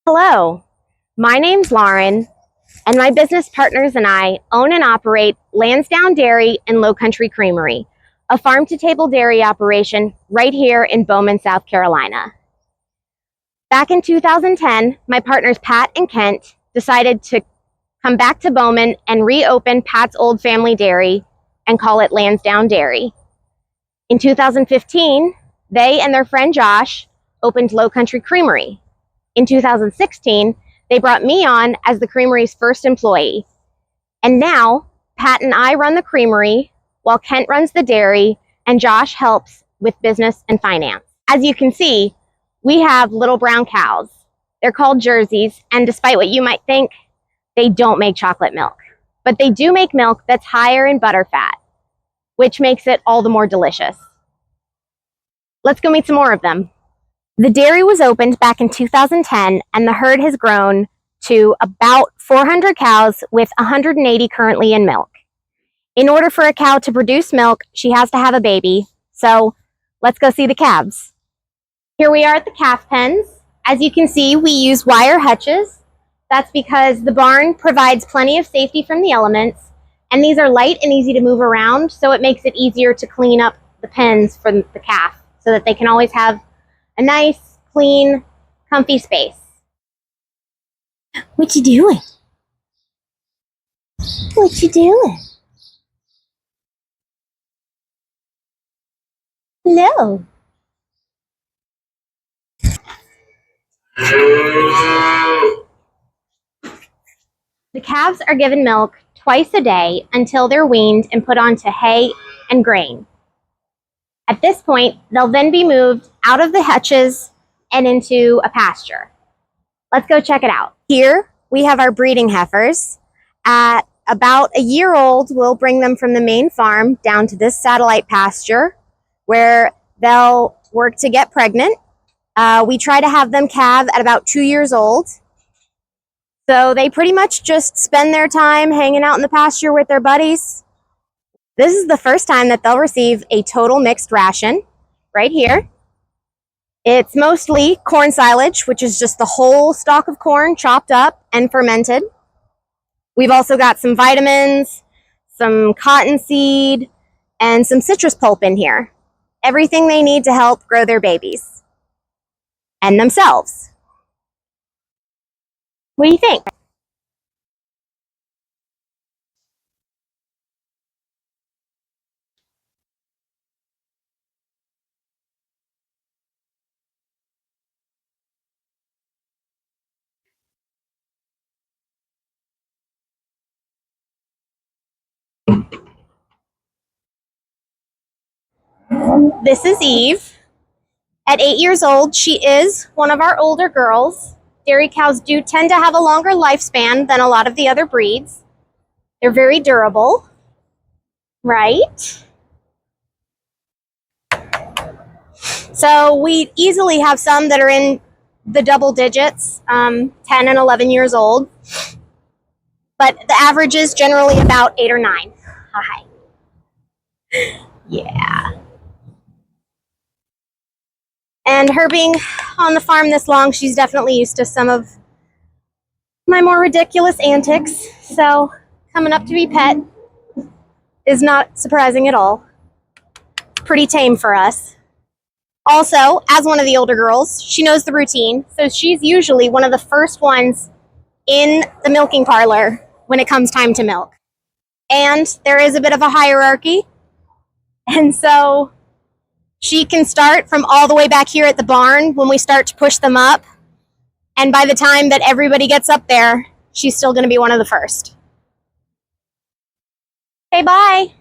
Hello, my name's Lauren, and my business partners and I own and operate Landsdowne Dairy and Low Country Creamery, a farm-to-table dairy operation right here in Bowman, South Carolina. Back in 2010, my partners Pat and Kent decided to come back to Bowman and reopen Pat's old family dairy and call it Landsdowne Dairy. In 2015, they and their friend Josh opened Low Country Creamery. In 2016, they brought me on as the creamery's first employee. And now, Pat and I run the creamery, while Kent runs the dairy, and Josh helps with business and finance. As you can see, we have little brown cows. They're called Jerseys, and despite what you might think, they don't make chocolate milk. But they do make milk that's higher in butter fat, which makes it all the more delicious. Let's go meet some more of them. The dairy was opened back in 2010, and the herd has grown to about 400 cows with 180 currently in milk. In order for a cow to produce milk, she has to have a baby. So let's go see the calves. Here we are at the calf pens. As you can see, we use wire hutches. That's because the barn provides plenty of safety from the elements, and these are light and easy to move around, so it makes it easier to clean up the pens for the calf so that they can always have a nice, clean, comfy space. What you doing? What you doing? Hello. The calves are given milk twice a day until they're weaned and put onto hay and grain. At this point, they'll then be moved out of the hutches and into a pasture. Let's go check it out. Here we have our breeding heifers. At about a year old, we'll bring them from the main farm down to this satellite pasture where they'll work to get pregnant. We try to have them calve at about 2 years old. So they pretty much just spend their time hanging out in the pasture with their buddies. This is the first time that they'll receive a total mixed ration right here. It's mostly corn silage, which is just the whole stalk of corn chopped up and fermented. We've also got some vitamins, some cottonseed, and some citrus pulp in here. Everything they need to help grow their babies and themselves. What do you think? This is Eve. At 8 years old, she is one of our older girls. Dairy cows do tend to have a longer lifespan than a lot of the other breeds. They're very durable, right? So we easily have some that are in the double digits, 10 and 11 years old. But the average is generally about 8 or 9. Hi. Yeah. And her being on the farm this long, she's definitely used to some of my more ridiculous antics. So coming up to be pet is not surprising at all. Pretty tame for us. Also, as one of the older girls, she knows the routine. So she's usually one of the first ones in the milking parlor when it comes time to milk. And there is a bit of a hierarchy. And so she can start from all the way back here at the barn when we start to push them up. And by the time that everybody gets up there, she's still going to be one of the first. Okay, bye.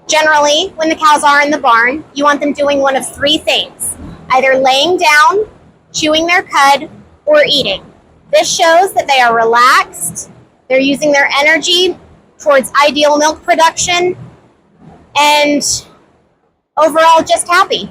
Generally, when the cows are in the barn, you want them doing one of 3 things. Either laying down, chewing their cud, or eating. This shows that they are relaxed, they're using their energy towards ideal milk production, and overall just happy.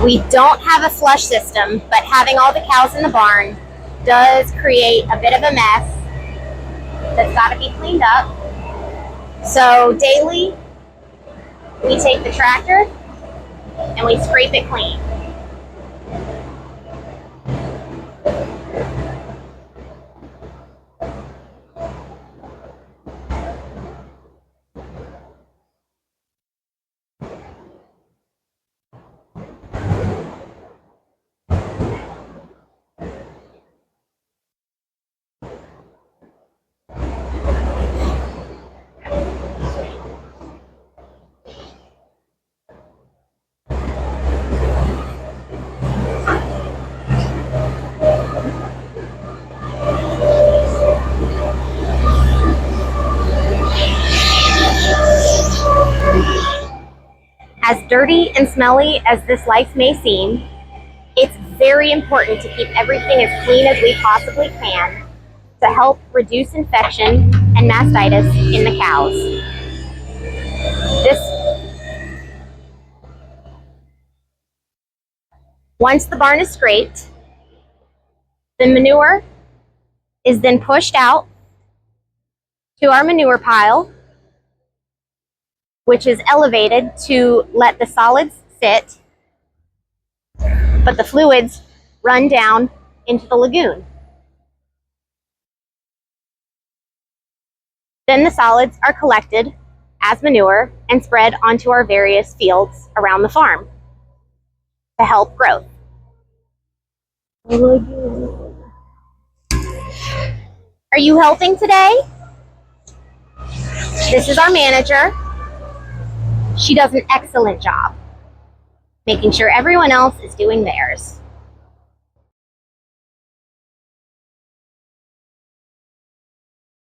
We don't have a flush system, but having all the cows in the barn does create a bit of a mess that's got to be cleaned up. So daily, we take the tractor and we scrape it clean. As dirty and smelly as this life may seem, it's very important to keep everything as clean as we possibly can to help reduce infection and mastitis in the cows. Once the barn is scraped, the manure is then pushed out to our manure pile, which is elevated to let the solids sit, but the fluids run down into the lagoon. Then the solids are collected as manure and spread onto our various fields around the farm to help growth. Are you helping today? This is our manager. She does an excellent job making sure everyone else is doing theirs.